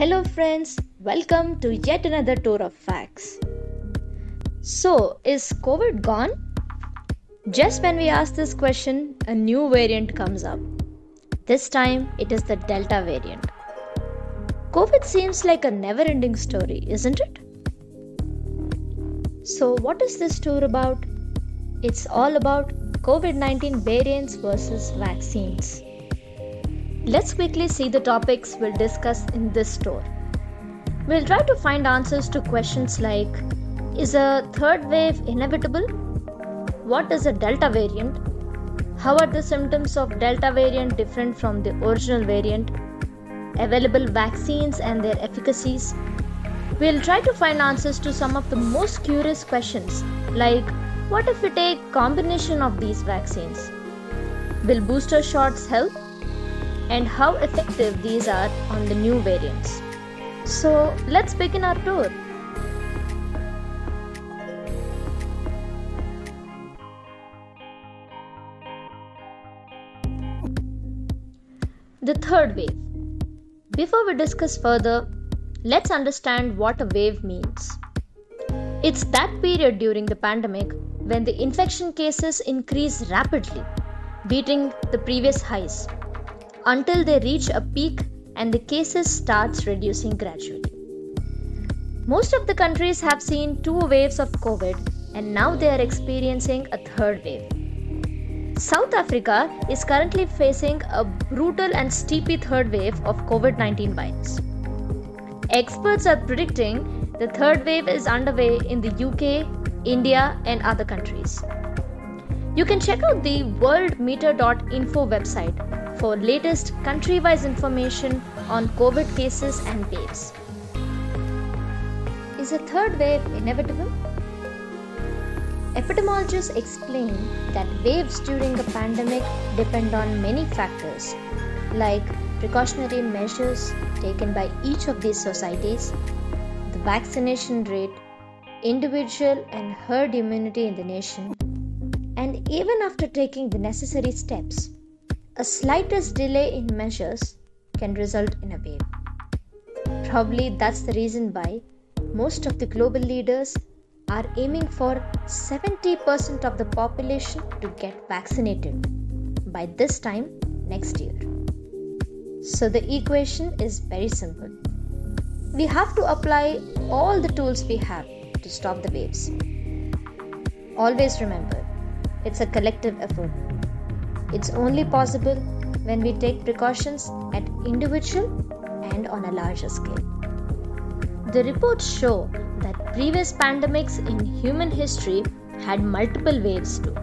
Hello, friends, welcome to yet another tour of facts. So, is COVID gone? Just when we ask this question, a new variant comes up. This time, it is the Delta variant. COVID seems like a never ending story, isn't it? So, what is this tour about? It's all about COVID 19 variants versus vaccines. Let's quickly see the topics we'll discuss in this tour. We'll try to find answers to questions like: is a third wave inevitable? What is a Delta variant? How are the symptoms of Delta variant different from the original variant? Available vaccines and their efficacies. We'll try to find answers to some of the most curious questions like: what if we take combination of these vaccines? Will booster shots help? And how effective these are on the new variants. So let's begin our tour. The third wave. Before we discuss further, let's understand what a wave means. It's that period during the pandemic when the infection cases increase rapidly, beating the previous highs, until they reach a peak and the cases starts reducing gradually. Most of the countries have seen 2 waves of COVID and now they are experiencing a third wave. South Africa is currently facing a brutal and steepy third wave of COVID-19 virus. Experts are predicting the third wave is underway in the UK, India and other countries. You can check out the worldmeter.info website for latest country-wise information on COVID cases and waves. Is a third wave inevitable? Epidemiologists explain that waves during a pandemic depend on many factors like precautionary measures taken by each of these societies, the vaccination rate, individual and herd immunity in the nation, and even after taking the necessary steps, a slightest delay in measures can result in a wave. Probably that's the reason why most of the global leaders are aiming for 70% of the population to get vaccinated by this time next year. So the equation is very simple. We have to apply all the tools we have to stop the waves. Always remember, it's a collective effort. It's only possible when we take precautions at individual and on a larger scale. The reports show that previous pandemics in human history had multiple waves too.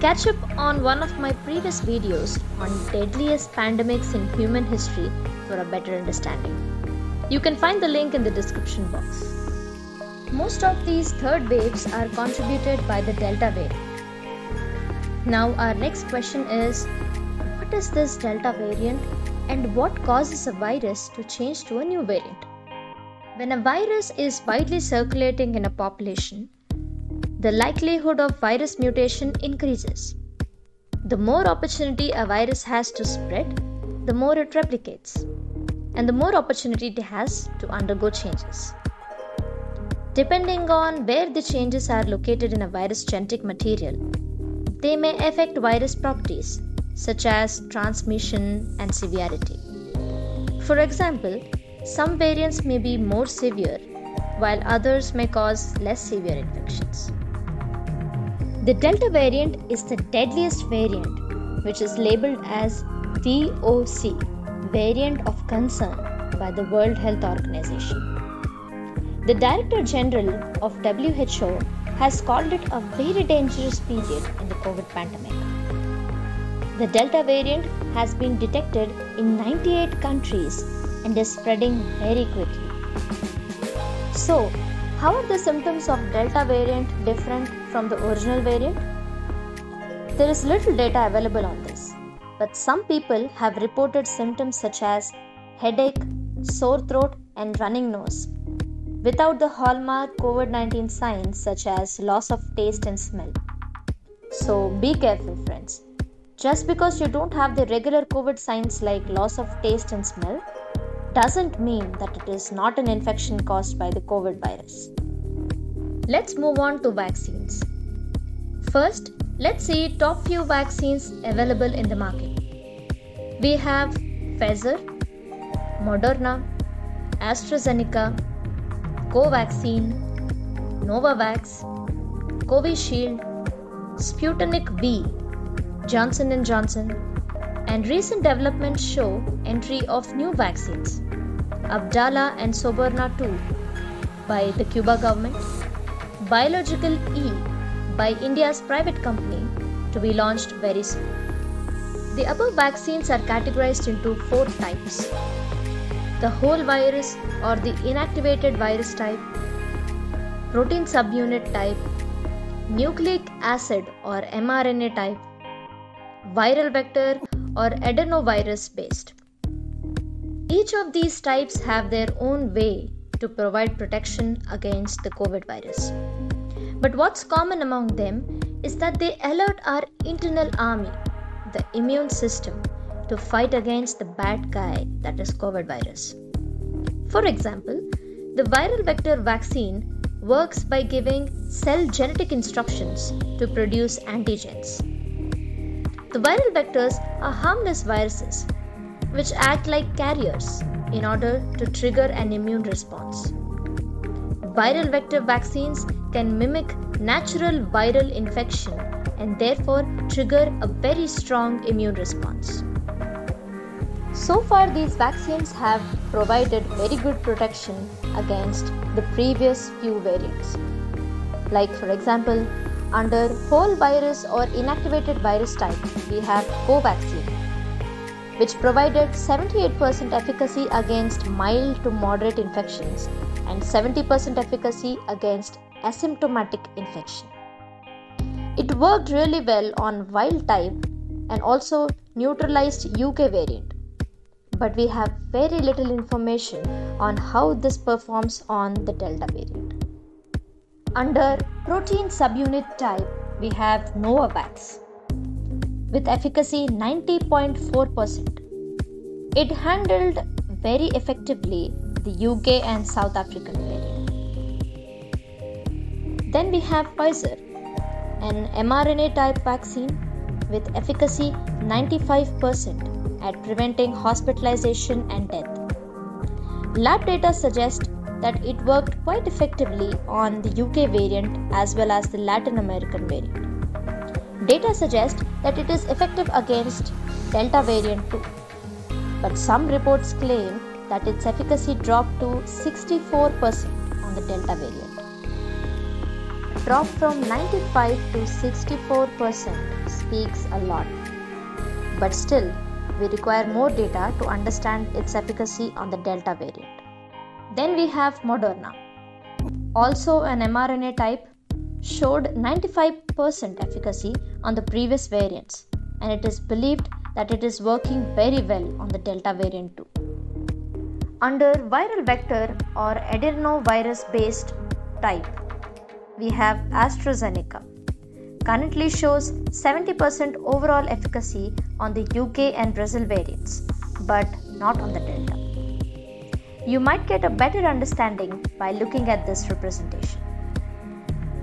Catch up on one of my previous videos on deadliest pandemics in human history for a better understanding. You can find the link in the description box. Most of these third waves are contributed by the Delta variant. Now our next question is, what is this Delta variant and what causes a virus to change to a new variant? When a virus is widely circulating in a population, the likelihood of virus mutation increases. The more opportunity a virus has to spread, the more it replicates, and the more opportunity it has to undergo changes. Depending on where the changes are located in a virus genetic material, they may affect virus properties such as transmission and severity. For example, some variants may be more severe while others may cause less severe infections. The Delta variant is the deadliest variant, which is labeled as VOC, Variant of Concern, by the World Health Organization. The Director General of WHO has called it a very dangerous period in the COVID pandemic. The Delta variant has been detected in 98 countries and is spreading very quickly. So, how are the symptoms of Delta variant different from the original variant? There is little data available on this, but some people have reported symptoms such as headache, sore throat, and running nose, without the hallmark COVID-19 signs such as loss of taste and smell. So be careful, friends. Just because you don't have the regular COVID signs like loss of taste and smell doesn't mean that it is not an infection caused by the COVID virus. Let's move on to vaccines. First, let's see top few vaccines available in the market. We have Pfizer, Moderna, AstraZeneca, Covaxin, Novavax, Covishield, Sputnik V, Johnson & Johnson, and recent developments show entry of new vaccines, Abdala and Soberna 2 by the Cuba government, Biological E by India's private company to be launched very soon. The above vaccines are categorized into 4 types: the whole virus or the inactivated virus type, protein subunit type, nucleic acid or mRNA type, viral vector or adenovirus based. Each of these types have their own way to provide protection against the COVID virus. But what's common among them is that they alert our internal army, the immune system, to fight against the bad guy that is COVID virus. For example, the viral vector vaccine works by giving cell genetic instructions to produce antigens. The viral vectors are harmless viruses which act like carriers in order to trigger an immune response. Viral vector vaccines can mimic natural viral infection and therefore trigger a very strong immune response. So far, these vaccines have provided very good protection against the previous few variants. Like for example, under whole virus or inactivated virus type, we have Covaxin, which provided 78% efficacy against mild to moderate infections and 70% efficacy against asymptomatic infection. It worked really well on wild type and also neutralized UK variant. But we have very little information on how this performs on the Delta variant. Under protein subunit type, we have Novavax with efficacy 90.4%. It handled very effectively the UK and South African variant. Then we have Pfizer, an mRNA type vaccine with efficacy 95% at preventing hospitalization and death. Lab data suggest that it worked quite effectively on the UK variant as well as the Latin American variant. Data suggest that it is effective against Delta variant too. But some reports claim that its efficacy dropped to 64% on the Delta variant. A drop from 95 to 64% speaks a lot. But still, we require more data to understand its efficacy on the Delta variant. Then we have Moderna, also an mRNA type, showed 95% efficacy on the previous variants, and it is believed that it is working very well on the Delta variant too. Under viral vector or adenovirus based type, we have AstraZeneca. Currently shows 70% overall efficacy on the UK and Brazil variants, but not on the Delta. You might get a better understanding by looking at this representation.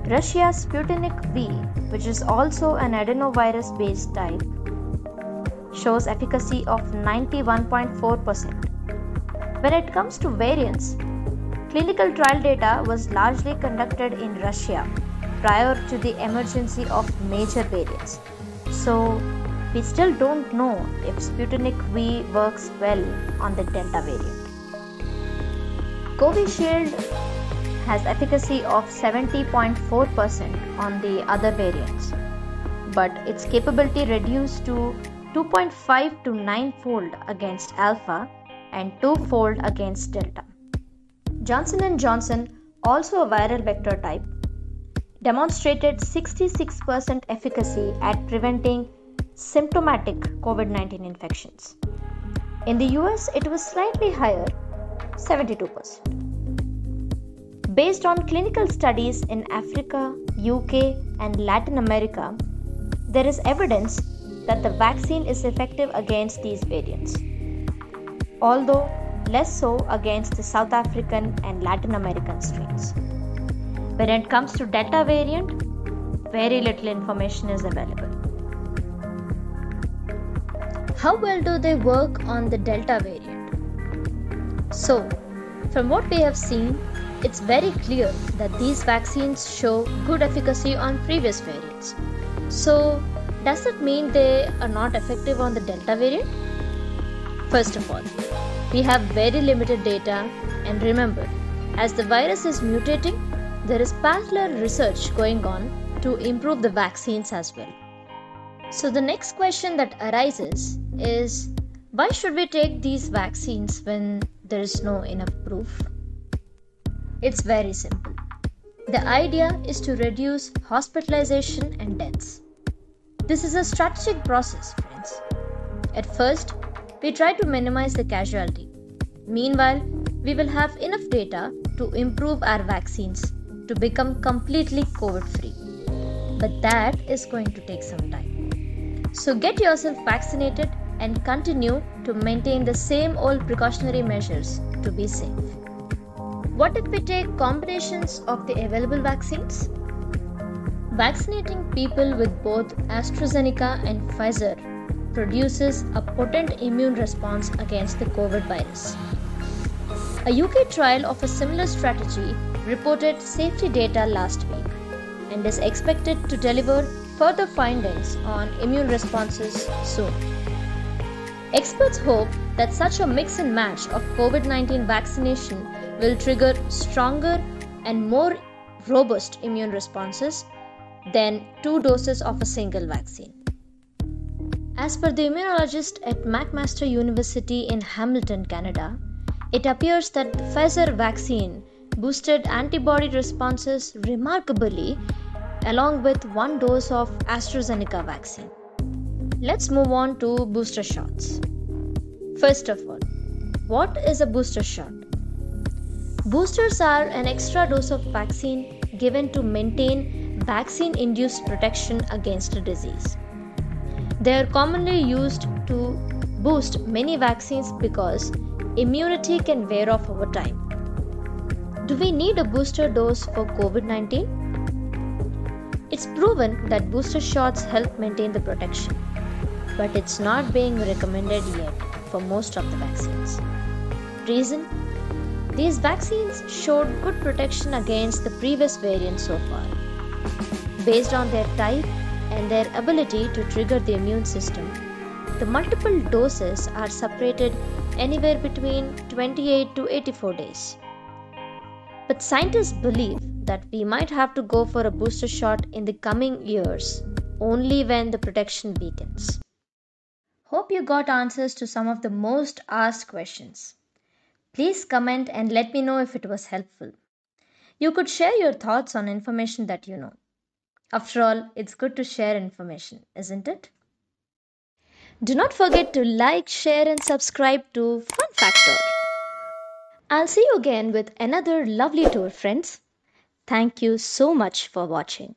Russia's Sputnik V, which is also an adenovirus based type, shows efficacy of 91.4%. When it comes to variants, clinical trial data was largely conducted in Russia prior to the emergence of major variants. So, we still don't know if Sputnik V works well on the Delta variant. Covishield has efficacy of 70.4% on the other variants, but its capability reduced to 2.5 to 9-fold against Alpha and 2-fold against Delta. Johnson & Johnson, also a viral vector type, demonstrated 66% efficacy at preventing symptomatic COVID-19 infections. In the US, it was slightly higher, 72%. Based on clinical studies in Africa, UK, and Latin America, there is evidence that the vaccine is effective against these variants. Although less so against the South African and Latin American strains. When it comes to Delta variant, very little information is available. How well do they work on the Delta variant? So, from what we have seen, it's very clear that these vaccines show good efficacy on previous variants. So, does that mean they are not effective on the Delta variant? First of all, we have very limited data, and remember, as the virus is mutating, there is parallel research going on to improve the vaccines as well. So the next question that arises is, why should we take these vaccines when there is no enough proof? It's very simple. The idea is to reduce hospitalization and deaths. This is a strategic process, friends. At first, we try to minimize the casualty. Meanwhile, we will have enough data to improve our vaccines to become completely COVID-free. But that is going to take some time. So get yourself vaccinated and continue to maintain the same old precautionary measures to be safe. What if we take combinations of the available vaccines? Vaccinating people with both AstraZeneca and Pfizer produces a potent immune response against the COVID virus. A UK trial of a similar strategy reported safety data last week and is expected to deliver further findings on immune responses soon. Experts hope that such a mix and match of COVID-19 vaccination will trigger stronger and more robust immune responses than 2 doses of a single vaccine. As per the immunologist at McMaster University in Hamilton, Canada, it appears that the Pfizer vaccine boosted antibody responses remarkably along with 1 dose of AstraZeneca vaccine. Let's move on to booster shots. First of all, what is a booster shot? Boosters are an extra dose of vaccine given to maintain vaccine-induced protection against a disease. They are commonly used to boost many vaccines because immunity can wear off over time. Do we need a booster dose for COVID-19? It's proven that booster shots help maintain the protection, but it's not being recommended yet for most of the vaccines. Reason? These vaccines showed good protection against the previous variants so far. Based on their type and their ability to trigger the immune system, the multiple doses are separated anywhere between 28 to 84 days. But scientists believe that we might have to go for a booster shot in the coming years, only when the protection weakens. Hope you got answers to some of the most asked questions. Please comment and let me know if it was helpful. You could share your thoughts on information that you know. After all, it's good to share information, isn't it? Do not forget to like, share, and subscribe to Fun Factor. I'll see you again with another lovely tour, friends. Thank you so much for watching.